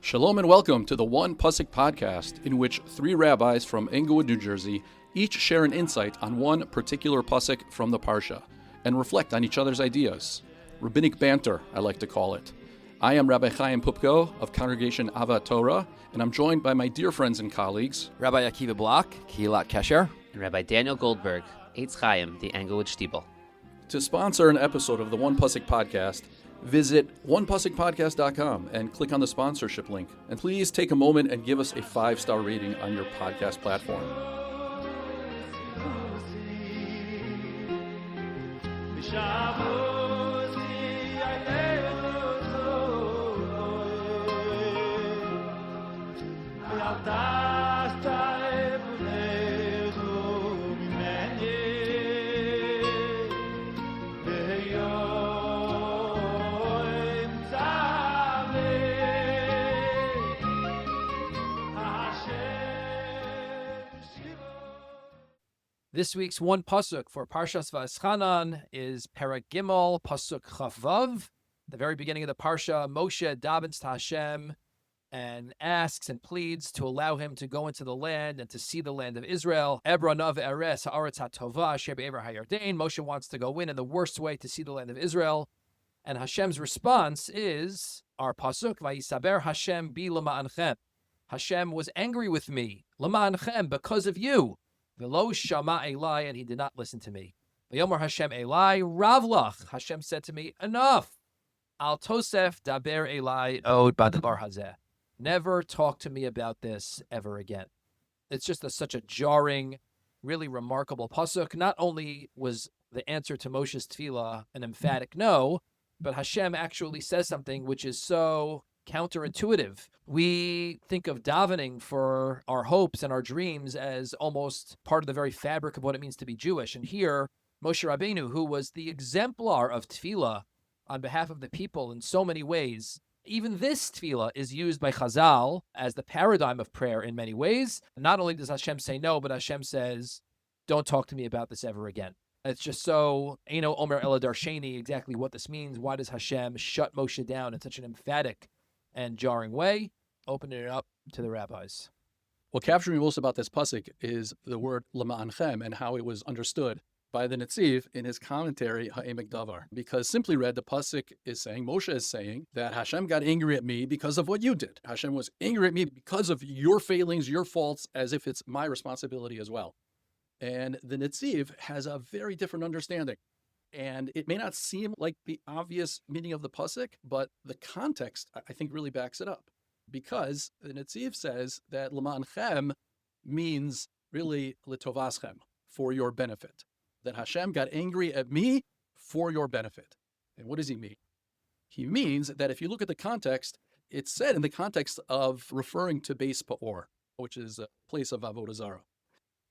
Shalom and welcome to the One Pasuk podcast, in which three rabbis from Englewood, New Jersey, each share an insight on one particular pasuk from the Parsha, and reflect on each other's ideas. Rabbinic banter, I like to call it. I am Rabbi Chaim Pupko of Congregation Ava Torah, and I'm joined by my dear friends and colleagues, Rabbi Akiva Block, Kihilat Kesher, and Rabbi Daniel Goldberg, Eitz Chaim, the Englewood Stiebel. To sponsor an episode of the One Pasuk podcast, visit onepasukpodcast.com and click on the sponsorship link. And please take a moment and give us a 5-star rating on your podcast platform. This week's one pasuk for Parshas Vaeschanan is Perek Gimel, pasuk Chavav. The very beginning of the parsha, Moshe davens to Hashem and asks and pleads to allow him to go into the land and to see the land of Israel. Ebranav eres haaretz hatova asher be'ever hayarden. Moshe wants to go in the worst way to see the land of Israel. And Hashem's response is our pasuk, Vaisaber Hashem bi Lema'anchem. Hashem was angry with me, Lema'anchem, because of you. V'lo shama Elai, and he did not listen to me. Vi'yomar Hashem Elai, Ravlach. Hashem said to me, enough. Al Tosef daber Elai od B'dvar hazeh. Never talk to me about this ever again. It's just such a jarring, really remarkable pasuk. Not only was the answer to Moshe's tefillah an emphatic no, but Hashem actually says something which is so counterintuitive. We think of davening for our hopes and our dreams as almost part of the very fabric of what it means to be Jewish. And here, Moshe Rabbeinu, who was the exemplar of tefillah on behalf of the people in so many ways, even this tefillah is used by Chazal as the paradigm of prayer in many ways. Not only does Hashem say no, but Hashem says, don't talk to me about this ever again. It's just so, Omer Ela Darsheni, exactly what this means. Why does Hashem shut Moshe down in such an emphatic and jarring way, opening it up to the rabbis? What captured me most about this pasuk is the word למענכם and how it was understood by the Netziv in his commentary, Bdvar. Because simply read, the pasuk is saying, Moshe is saying that Hashem got angry at me because of what you did. Hashem was angry at me because of your failings, your faults, as if it's my responsibility as well. And the Netziv has a very different understanding. And it may not seem like the obvious meaning of the pasuk, but the context, I think, really backs it up. Because the Netziv says that למענכם means really לטובתכם, for your benefit. That Hashem got angry at me for your benefit. And what does he mean? He means that if you look at the context, it's said in the context of referring to Beis Peor, which is a place of Avodah Zarah.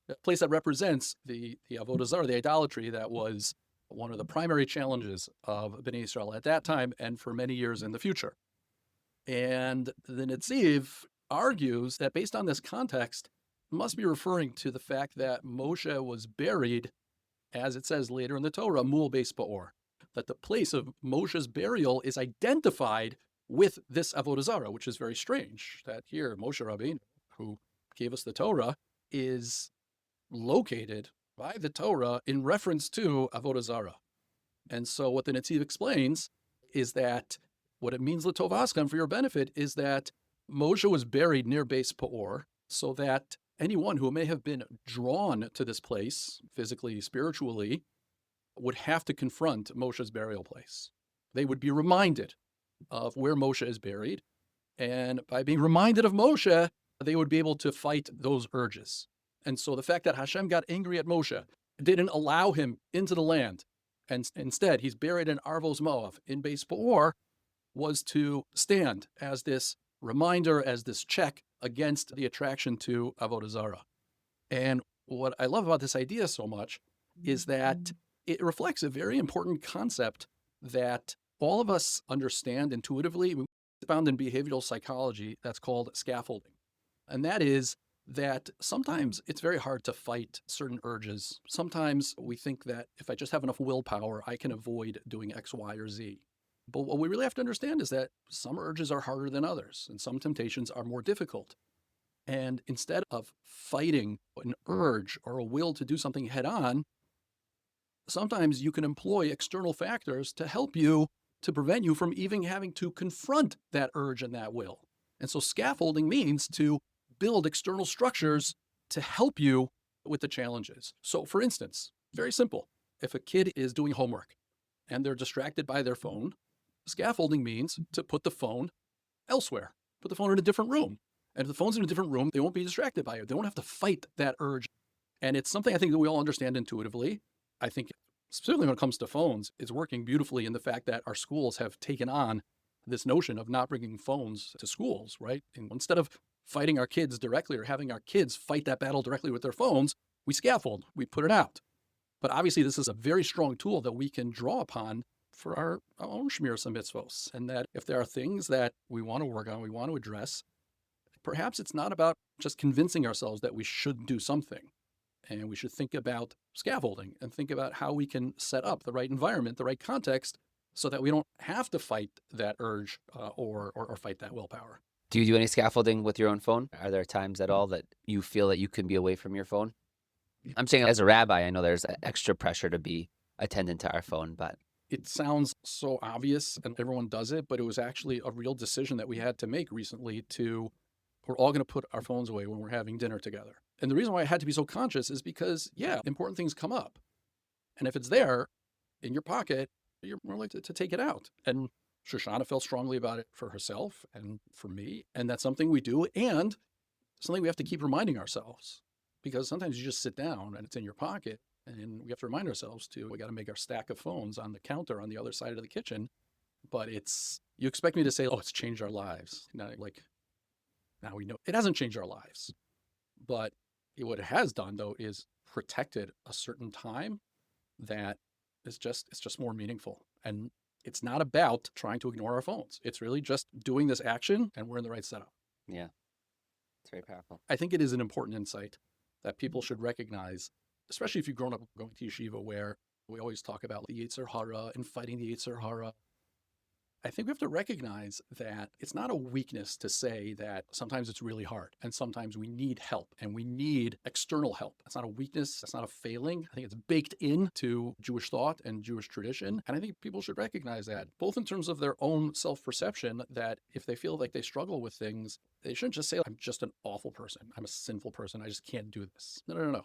A place that represents the Avodah Zarah, the idolatry that was one of the primary challenges of Bnei Israel at that time and for many years in the future. And the Netziv argues that based on this context, it must be referring to the fact that Moshe was buried, as it says later in the Torah, Mul Beis Peor, that the place of Moshe's burial is identified with this Avodah Zarah, which is very strange, that here Moshe Rabbeinu, who gave us the Torah, is located by the Torah in reference to Avodah Zarah. And so what the Netziv explains is that what it means l'tovaschem, for your benefit, is that Moshe was buried near Beis Peor, so that anyone who may have been drawn to this place, physically, spiritually, would have to confront Moshe's burial place. They would be reminded of where Moshe is buried, and by being reminded of Moshe, they would be able to fight those urges. And so the fact that Hashem got angry at Moshe didn't allow him into the land, and instead he's buried in Arvos Moav in Beis Peor, was to stand as this reminder, as this check against the attraction to Avodah Zarah. And what I love about this idea so much is that it reflects a very important concept that all of us understand intuitively. It's found in behavioral psychology that's called scaffolding. And that is that sometimes it's very hard to fight certain urges. Sometimes we think that if I just have enough willpower, I can avoid doing X, Y, or Z. But what we really have to understand is that some urges are harder than others, and some temptations are more difficult. And instead of fighting an urge or a will to do something head on, sometimes you can employ external factors to help you, to prevent you from even having to confront that urge and that will. And so scaffolding means to build external structures to help you with the challenges. So for instance, very simple, if a kid is doing homework and they're distracted by their phone, scaffolding means to put the phone elsewhere, put the phone in a different room. And if the phone's in a different room, they won't be distracted by it. They won't have to fight that urge. And it's something I think that we all understand intuitively. I think specifically when it comes to phones, it's working beautifully in the fact that our schools have taken on this notion of not bringing phones to schools, right? And instead of fighting our kids directly or having our kids fight that battle directly with their phones, we scaffold, we put it out. But obviously this is a very strong tool that we can draw upon for our own shmiras mitzvos. And that if there are things that we want to work on, we want to address, perhaps it's not about just convincing ourselves that we should do something. And we should think about scaffolding and think about how we can set up the right environment, the right context, so that we don't have to fight that urge or fight that willpower. Do you do any scaffolding with your own phone? Are there times at all that you feel that you can be away from your phone? I'm saying as a rabbi, I know there's extra pressure to be attendant to our phone, but it sounds so obvious and everyone does it, but it was actually a real decision that we had to make recently we're all going to put our phones away when we're having dinner together. And the reason why I had to be so conscious is because, important things come up. And if it's there in your pocket, you're more likely to take it out. And Shoshana felt strongly about it for herself and for me. And that's something we do and something we have to keep reminding ourselves. Because sometimes you just sit down and it's in your pocket and we have to remind ourselves we got to make our stack of phones on the counter on the other side of the kitchen. But you expect me to say, it's changed our lives. Now we know it hasn't changed our lives, but what it has done though is protected a certain time that is it's more meaningful. And it's not about trying to ignore our phones. It's really just doing this action and we're in the right setup. Yeah, it's very powerful. I think it is an important insight that people should recognize, especially if you've grown up going to yeshiva where we always talk about the Yetzer Hara and fighting the Yetzer Hara. I think we have to recognize that it's not a weakness to say that sometimes it's really hard and sometimes we need help and we need external help. That's not a weakness. That's not a failing. I think it's baked into Jewish thought and Jewish tradition. And I think people should recognize that, both in terms of their own self-perception, that if they feel like they struggle with things, they shouldn't just say, I'm just an awful person. I'm a sinful person. I just can't do this. No.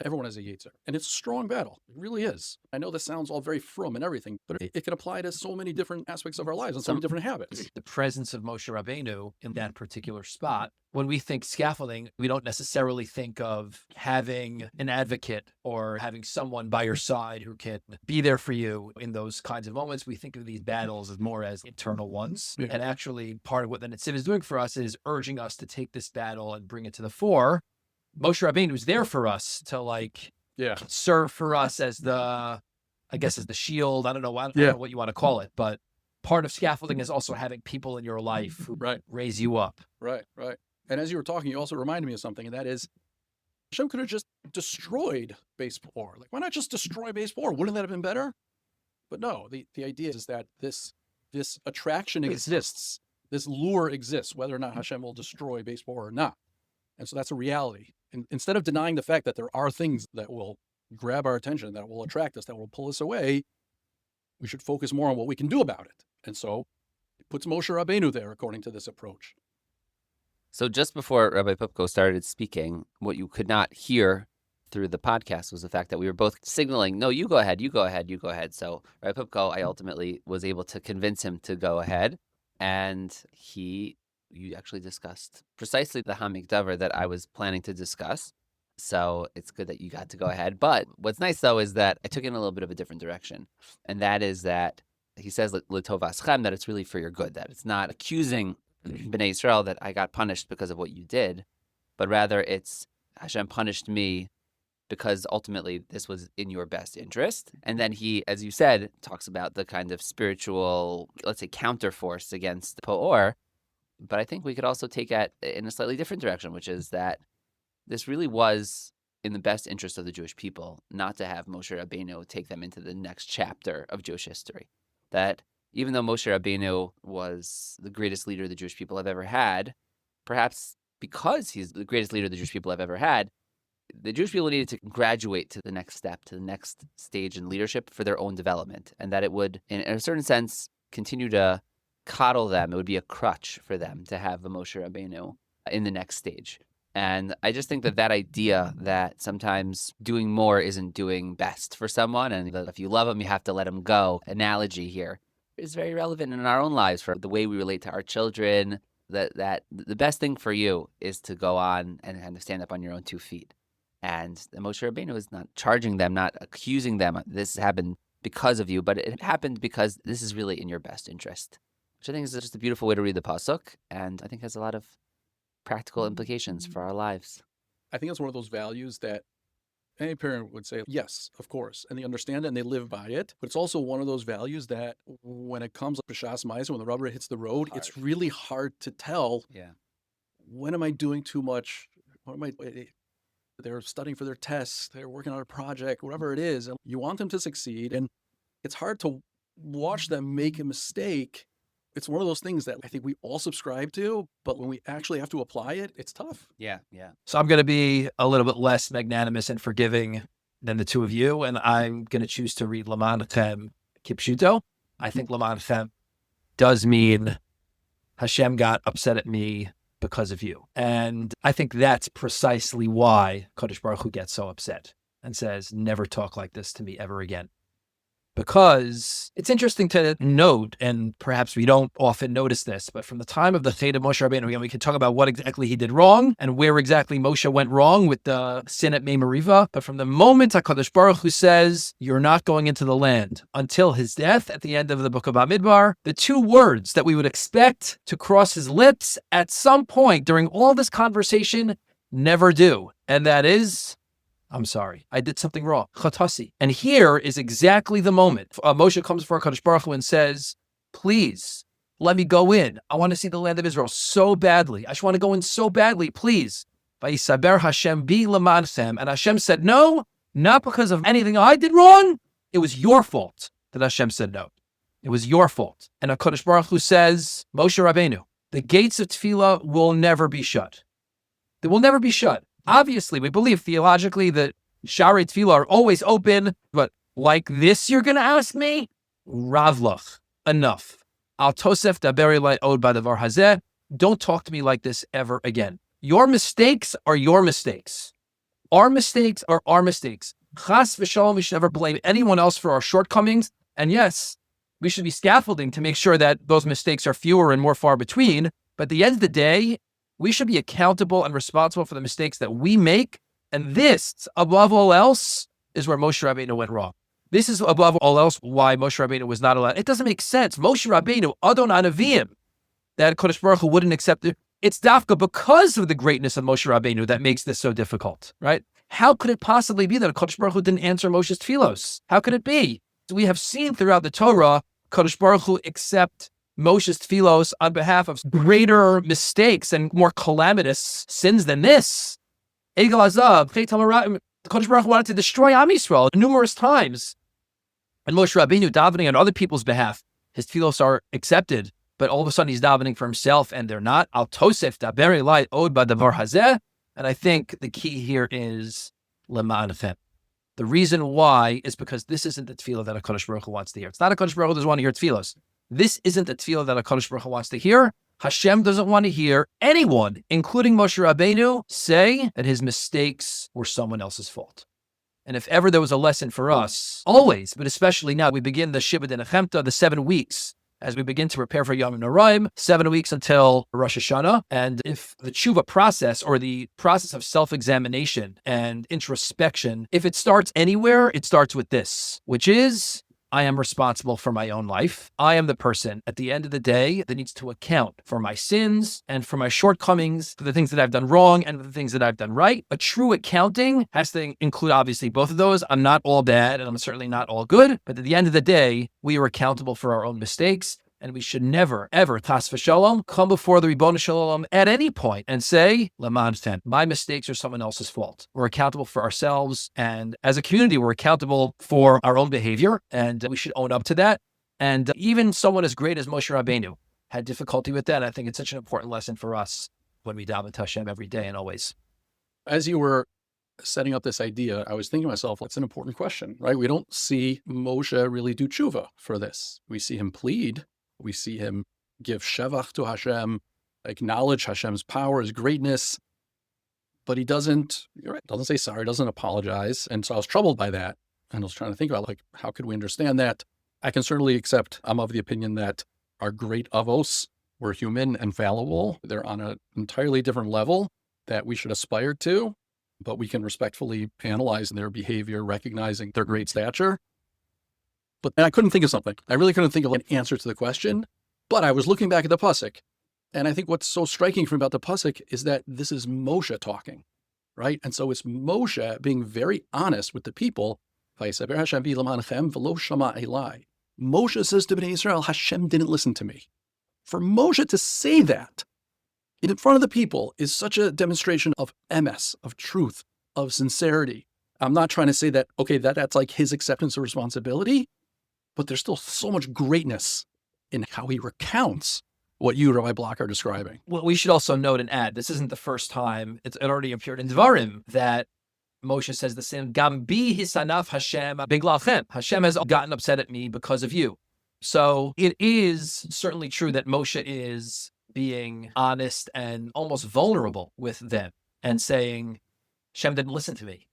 Everyone has a Yetzer. And it's a strong battle. It really is. I know this sounds all very frum and everything, but it can apply to so many different aspects of our lives and so many different habits. The presence of Moshe Rabbeinu in that particular spot. When we think scaffolding, we don't necessarily think of having an advocate or having someone by your side who can be there for you in those kinds of moments. We think of these battles as more as internal ones. Yeah. And actually, part of what the Netziv is doing for us is urging us to take this battle and bring it to the fore. Moshe Rabbeinu was there for us to serve for us as the shield. I don't know what you want to call it, but part of scaffolding is also having people in your life who raise you up. Right. And as you were talking, you also reminded me of something, and that is Hashem could have just destroyed base war. Why not just destroy base war? Wouldn't that have been better? But no, the idea is that this attraction exists, this lure exists, whether or not Hashem will destroy base war or not. And so that's a reality. And instead of denying the fact that there are things that will grab our attention, that will attract us, that will pull us away, we should focus more on what we can do about it. And so it puts Moshe Rabbeinu there according to this approach. So just before Rabbi Pupko started speaking, what you could not hear through the podcast was the fact that we were both signaling, no, you go ahead. So Rabbi Pupko, I ultimately was able to convince him to go ahead. And you actually discussed precisely the Hamikdavar that I was planning to discuss. So it's good that you got to go ahead. But what's nice, though, is that I took it in a little bit of a different direction. And that is that he says, L'tovaschem, that it's really for your good, that it's not accusing Bnei Israel that I got punished because of what you did, but rather it's Hashem punished me because ultimately this was in your best interest. And then he, as you said, talks about the kind of spiritual, let's say, counterforce against the Po'or. But I think we could also take it in a slightly different direction, which is that this really was in the best interest of the Jewish people not to have Moshe Rabbeinu take them into the next chapter of Jewish history. That even though Moshe Rabbeinu was the greatest leader the Jewish people have ever had, perhaps because he's the greatest leader the Jewish people have ever had, the Jewish people needed to graduate to the next step, to the next stage in leadership for their own development, and that it would, in a certain sense, continue to coddle them. It would be a crutch for them to have a Moshe Rabbeinu in the next stage. And I just think that that idea that sometimes doing more isn't doing best for someone, and that if you love them, you have to let them go, analogy here, is very relevant in our own lives for the way we relate to our children, that the best thing for you is to go on and stand up on your own 2 feet. And Moshe Rabbeinu is not charging them, not accusing them. This happened because of you, but it happened because this is really in your best interest, which I think is just a beautiful way to read the pasuk, and I think has a lot of practical implications for our lives. I think it's one of those values that any parent would say, yes, of course, and they understand it and they live by it. But it's also one of those values that when it comes to Parshas Vaeschanan, when the rubber hits the road, it's really hard to tell. Yeah. When am I doing too much? What am I? They're studying for their tests. They're working on a project, whatever it is. And you want them to succeed. And it's hard to watch them make a mistake. It's one of those things that I think we all subscribe to, but when we actually have to apply it, it's tough. Yeah. So I'm going to be a little bit less magnanimous and forgiving than the two of you, and I'm going to choose to read למענכם kipshuto. I think למענכם does mean Hashem got upset at me because of you. And I think that's precisely why Kadosh Baruch Hu gets so upset and says, never talk like this to me ever again. Because it's interesting to note, and perhaps we don't often notice this, but from the time of the Chet of Moshe Rabbeinu, again, we can talk about what exactly he did wrong and where exactly Moshe went wrong with the sin at Mei Meriva. But from the moment HaKadosh Baruch Hu says, you're not going into the land until his death at the end of the book of Bamidbar, the two words that we would expect to cross his lips at some point during all this conversation never do. And that is, I'm sorry, I did something wrong. Chatasi. And here is exactly the moment. Moshe comes before Kadosh Baruch Hu and says, please, let me go in. I want to see the land of Israel so badly. I just want to go in so badly, please. Vayisaber Hashem bi למענכם. And Hashem said no, not because of anything I did wrong. It was your fault that Hashem said no. It was your fault. And Kadosh Baruch Hu says, Moshe Rabbeinu, the gates of Tefillah will never be shut. They will never be shut. Obviously, we believe theologically that Sharei Tefillah are always open, but like this you're going to ask me? Ravlach, enough. Al Tosef daberi light od b'davar hazeh. Don't talk to me like this ever again. Your mistakes are your mistakes. Our mistakes are our mistakes. Chas v'shalom, we should never blame anyone else for our shortcomings. And yes, we should be scaffolding to make sure that those mistakes are fewer and more far between. But at the end of the day, we should be accountable and responsible for the mistakes that we make. And this, above all else, is where Moshe Rabbeinu went wrong. This is above all else why Moshe Rabbeinu was not allowed. It doesn't make sense. Moshe Rabbeinu, Adon Anavim, that Kodesh Baruch Hu wouldn't accept it. It's dafka because of the greatness of Moshe Rabbeinu that makes this so difficult, right? How could it possibly be that Kodesh Baruch Hu didn't answer Moshe's tefillos? How could it be? We have seen throughout the Torah, Kodesh Baruch Hu accept Moshe's tefillos on behalf of greater mistakes and more calamitous sins than this. Egel Azav, the Kodesh Baruch Hu wanted to destroy Am Yisrael numerous times. And Moshe Rabbeinu davening on other people's behalf, his tefillos are accepted, but all of a sudden he's davening for himself and they're not. Al Tosef daberi light od b'davar hazeh. And I think the key here is למענכם. The reason why is because this isn't the tefillah that HaKadosh Baruch Hu wants to hear. It's not HaKadosh Baruch Hu doesn't want to hear tefillos. This isn't the tefillah that HaKadosh Baruch Hu wants to hear. Hashem doesn't want to hear anyone, including Moshe Rabbeinu, say that his mistakes were someone else's fault. And if ever there was a lesson for us, always, but especially now, we begin the Shiva Denechemta, the 7 weeks, as we begin to prepare for Yom Noraim, 7 weeks until Rosh Hashanah. And if the tshuva process or the process of self-examination and introspection, if it starts anywhere, it starts with this, which is, I am responsible for my own life. I am the person at the end of the day that needs to account for my sins and for my shortcomings, for the things that I've done wrong and for the things that I've done right. A true accounting has to include obviously both of those. I'm not all bad and I'm certainly not all good, but at the end of the day, we are accountable for our own mistakes. And we should never, ever, tas v'shalom, come before the Ribono Shel Olam at any point and say, למענכם, my mistakes are someone else's fault. We're accountable for ourselves. And as a community, we're accountable for our own behavior. And we should own up to that. And even someone as great as Moshe Rabbeinu had difficulty with that. I think it's such an important lesson for us when we daven to Hashem every day and always. As you were setting up this idea, I was thinking to myself, it's an important question, right? We don't see Moshe really do tshuva for this. We see him plead. We see him give shevach to Hashem, acknowledge Hashem's power, his greatness, but he doesn't, you're right, doesn't say sorry, doesn't apologize. And so I was troubled by that. And I was trying to think about, like, how could we understand that? I can certainly accept, I'm of the opinion that our great avos were human and fallible. They're on an entirely different level that we should aspire to, but we can respectfully analyze their behavior, recognizing their great stature. But I couldn't think of something. I really couldn't think of an answer to the question, but I was looking back at the pasuk. And I think what's so striking for me about the pasuk is that this is Moshe talking, right? And so it's Moshe being very honest with the people. ויתעבר Hashem למענכם ולא שמע אלי. Moshe says to Bnei Israel, Hashem didn't listen to me. For Moshe to say that in front of the people is such a demonstration of emes, of truth, of sincerity. I'm not trying to say that, okay, that's like his acceptance of responsibility, but there's still so much greatness in how he recounts what you, Rabbi Block, are describing. Well, we should also note and add, this isn't the first time, it already appeared in Devarim, that Moshe says the same, Gam bi hisanaf Hashem biglalchem. Hashem has gotten upset at me because of you. So it is certainly true that Moshe is being honest and almost vulnerable with them and saying, Hashem didn't listen to me.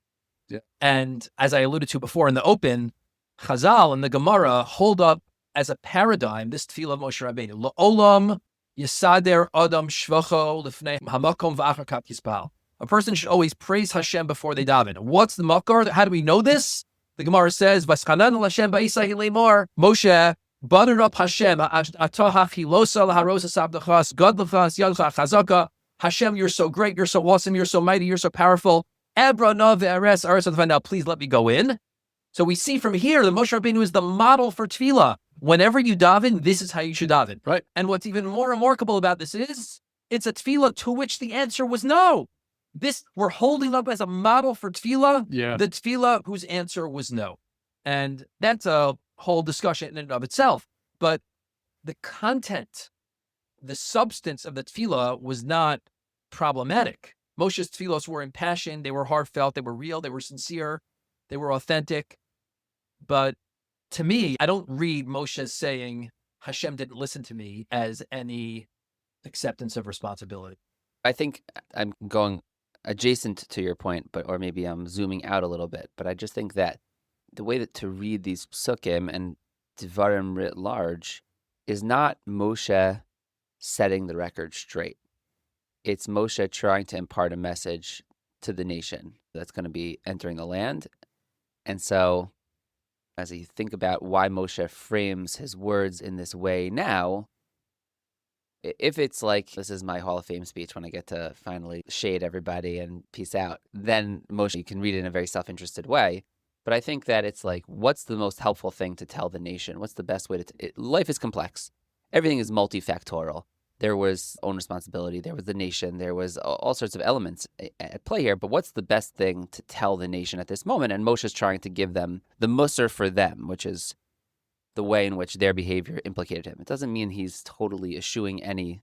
Yeah. And as I alluded to before in the open, Chazal and the Gemara hold up as a paradigm this tefillah of Moshe Rabbeinu. La'olam yisader adam shvacho lifnei hamakom v'achar kat yispal. A person should always praise Hashem before they daven. What's the makar? How do we know this? The Gemara says, Vaeschanan Hashem ba'isa hilemor. Moshe buttered up Hashem. Atohach hilosa laharosa sabdachas godlachas yadcha chazaka. Hashem, you're so great, you're so awesome, you're so mighty, you're so powerful. Ebra na ve'eres aretz. Now, please let me go in. So we see from here that Moshe Rabbeinu is the model for tefillah. Whenever you daven, this is how you should daven. Right. And what's even more remarkable about this is, it's a tefillah to which the answer was no. This we're holding up as a model for tefillah, the tefillah whose answer was no. And that's a whole discussion in and of itself. But the content, the substance of the tefillah was not problematic. Moshe's tefillahs were impassioned, they were heartfelt, they were real, they were sincere, they were authentic. But to me, I don't read Moshe saying, Hashem didn't listen to me as any acceptance of responsibility. I think I'm going adjacent to your point, or maybe I'm zooming out a little bit, but I just think that the way that to read these psukim and Devarim writ large is not Moshe setting the record straight. It's Moshe trying to impart a message to the nation that's going to be entering the land. And so as you think about why Moshe frames his words in this way now, if it's like, this is my Hall of Fame speech when I get to finally shade everybody and peace out, then Moshe, you can read it in a very self-interested way. But I think that it's like, what's the most helpful thing to tell the nation? What's the best way to... life is complex. Everything is multifactorial. There was own responsibility. There was the nation. There was all sorts of elements at play here. But what's the best thing to tell the nation at this moment? And Moshe's trying to give them the musar for them, which is the way in which their behavior implicated him. It doesn't mean he's totally eschewing any.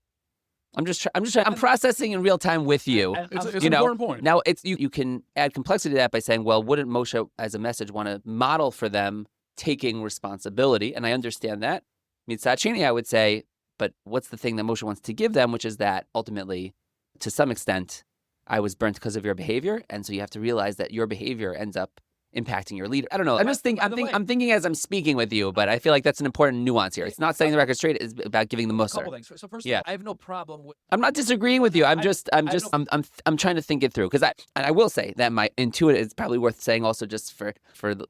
I'm processing in real time with you. It's an important point. Now you can add complexity to that by saying, well, wouldn't Moshe as a message want to model for them taking responsibility? And I understand that. Mitzad Sheni, I would say, but what's the thing that Moshe wants to give them, which is that ultimately, to some extent, I was burnt because of your behavior, and so you have to realize that your behavior ends up impacting your leader. I don't know. I'm thinking as I'm speaking with you, but I feel like that's an important nuance here. It's not setting the record straight. It's about giving the musar. A couple things. So first of all, I have no problem with... I'm not disagreeing with you. I'm trying to think it through, because I will say that my intuitive is probably worth saying also just for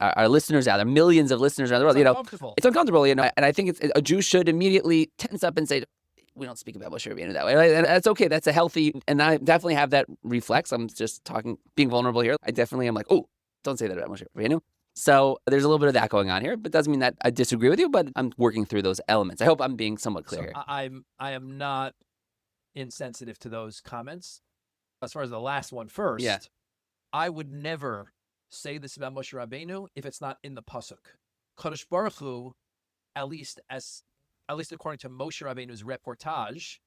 our listeners out there, millions of listeners around the world. It's uncomfortable, and I think a Jew should immediately tense up and say, we don't speak about Moshe Rabbeinu that way. Right? And that's okay. That's a healthy, and I definitely have that reflex. I'm just being vulnerable here. I definitely am like, oh, don't say that about Moshe Rabbeinu. So there's a little bit of that going on here, but doesn't mean that I disagree with you, but I'm working through those elements. I hope I'm being somewhat clear here. I am not insensitive to those comments. As far as the last one first, I would never say this about Moshe Rabbeinu if it's not in the pasuk. Kadosh Baruch Hu at least according to Moshe Rabbeinu's reportage,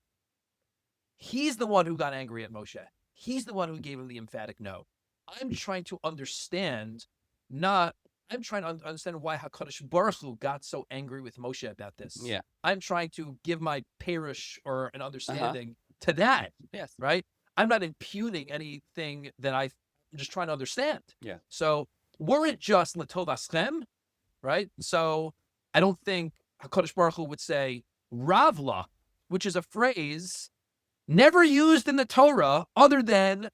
he's the one who got angry at Moshe. He's the one who gave him the emphatic no. I'm trying to understand why HaKadosh Baruch Hu got so angry with Moshe about this. Yeah. I'm trying to give my parish or an understanding to that. Yes. Right? I'm not imputing anything that I'm just trying to understand. Yeah. So were it just L'tovaschem, right? So I don't think HaKadosh Baruch Hu would say Ravla, which is a phrase never used in the Torah other than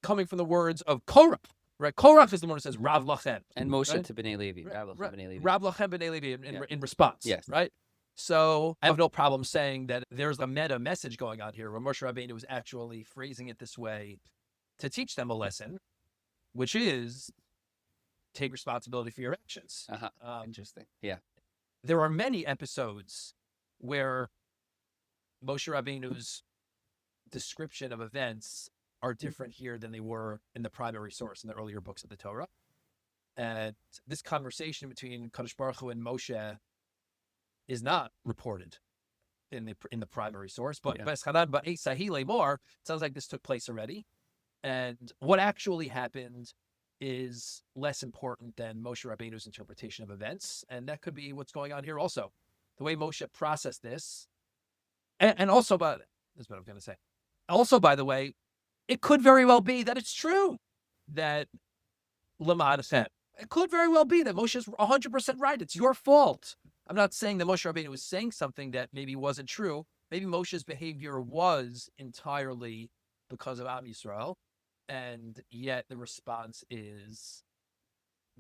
coming from the words of Korach, right? Korach is the one who says Rav Lachem. And Moshe right? to B'nai Levi. Rav Lachem B'nai Levi. Rav Lachem B'nai Levi in response, Yes. right? So I have no problem saying that there's a meta message going on here where Moshe Rabbeinu was actually phrasing it this way to teach them a lesson, which is take responsibility for your actions. Interesting. Yeah. There are many episodes where Moshe Rabbeinu's description of events are different here than they were in the primary source in the earlier books of the Torah. And this conversation between Kadosh Baruch Hu and Moshe is not reported in the primary source, but Vaeschanan ba'esahi lemor, it sounds like this took place already. And what actually happened is less important than Moshe Rabbeinu's interpretation of events. And that could be what's going on here also. The way Moshe processed this. And also, this is what I'm going to say. Also, by the way, it could very well be that it's true that למענכם. It could very well be that Moshe is 100% right. It's your fault. I'm not saying that Moshe Rabbeinu was saying something that maybe wasn't true. Maybe Moshe's behavior was entirely because of Am Yisrael, and yet the response is,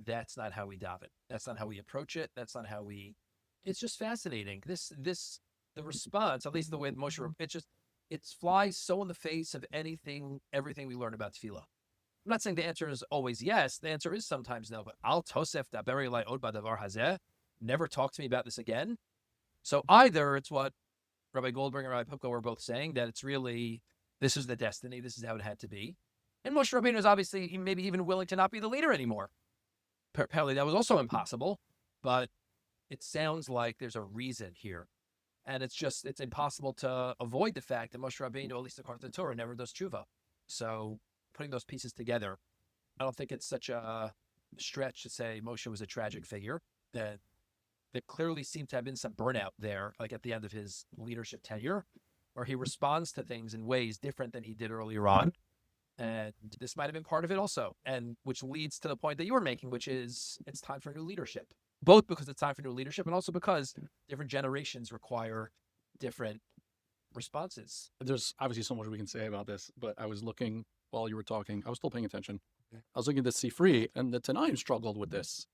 that's not how we daven. That's not how we approach it. That's not how we. It's just fascinating. The response, at least the way that Moshe, it flies so in the face of everything we learn about tefillah. I'm not saying the answer is always yes. The answer is sometimes no. But al Tosef daber elai od b'davar hazeh. Never talk to me about this again. So either it's what Rabbi Goldberg and Rabbi Pupko were both saying, that it's really, this is the destiny, this is how it had to be. And Moshe Rabbeinu is obviously maybe even willing to not be the leader anymore. Apparently that was also impossible, but it sounds like there's a reason here. And it's impossible to avoid the fact that Moshe Rabbeinu, at least according to the Torah, never does tshuva. So putting those pieces together, I don't think it's such a stretch to say Moshe was a tragic figure, that there clearly seemed to have been some burnout there, like at the end of his leadership tenure, where he responds to things in ways different than he did earlier on. And this might have been part of it also, and which leads to the point that you were making, which is it's time for new leadership. Both because it's time for new leadership and also because different generations require different responses. There's obviously so much we can say about this, but I was looking while you were talking. I was still paying attention. I was looking at the Sifri, and the Tanaim struggled with this.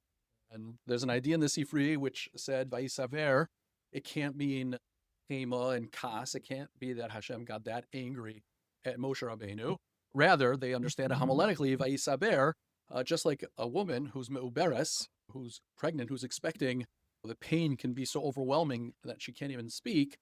And there's an idea in the Sifri which said, ויתעבר, it can't mean chema and kas. It can't be that Hashem got that angry at Moshe Rabbeinu. Rather, they understand it homiletically, ויתעבר, just like a woman who's meuberes, who's pregnant, who's expecting, the pain can be so overwhelming that she can't even speak.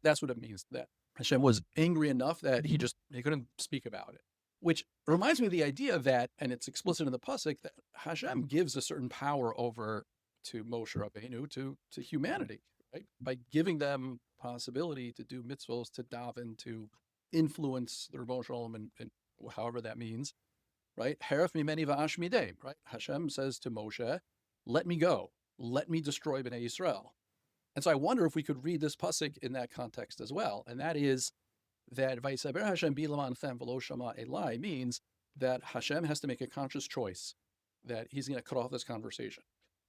That's what it means, that Hashem was angry enough that he couldn't speak about it. Which reminds me of the idea that, and it's explicit in the pasuk, that Hashem gives a certain power over to Moshe Rabbeinu, to humanity, right? By giving them possibility to do mitzvos, to daven, to influence the Rebbeinu Shalom, and however that means, right? Heref mimeni va'ash midei, right? Hashem says to Moshe, let me go, let me destroy Bnei Yisrael. And so I wonder if we could read this pasuk in that context as well, and that is that ויתעבר Hashem bi למענכם ולא שמע אלי means that Hashem has to make a conscious choice that he's going to cut off this conversation.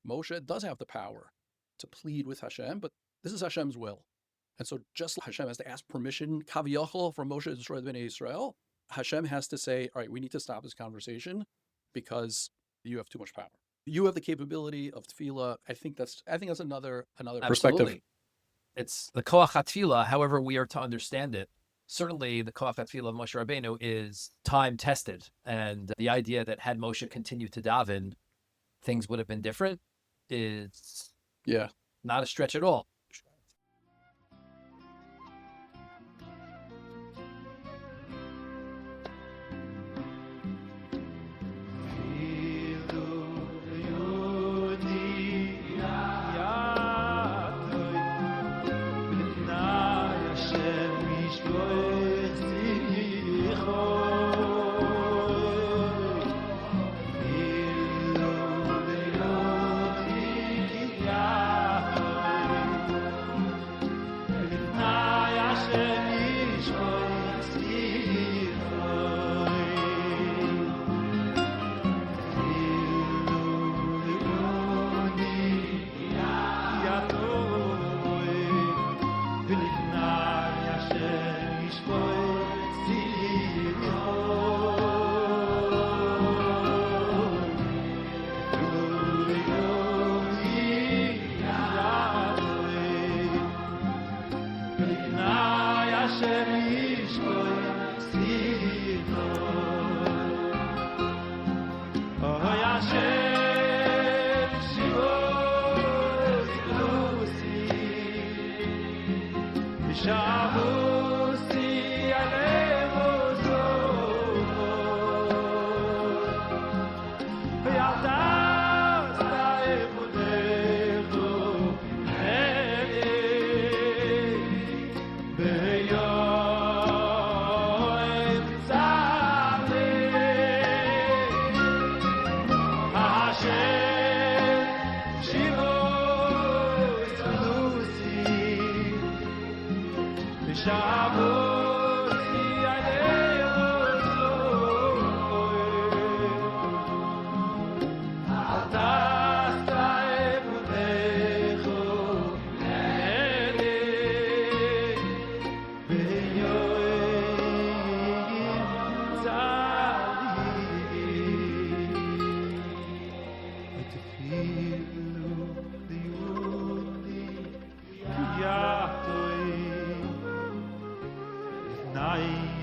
Moshe does have the power to plead with Hashem, but this is Hashem's will. And so just like Hashem has to ask permission, kaviyachol, for Moshe to destroy the Bnei Yisrael, Hashem has to say, all right, we need to stop this conversation because you have too much power. You have the capability of tefillah. I think that's another perspective. It's the koach hatefillah, however we are to understand it. Certainly, the koach hatefillah of Moshe Rabbeinu is time-tested, and the idea that had Moshe continued to daven, things would have been different is not a stretch at all.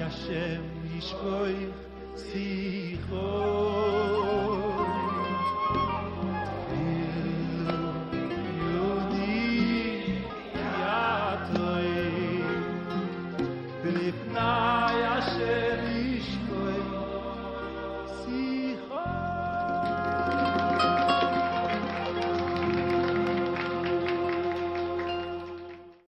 Hashem yishpoich sichot Yodi yatoim B'lifnai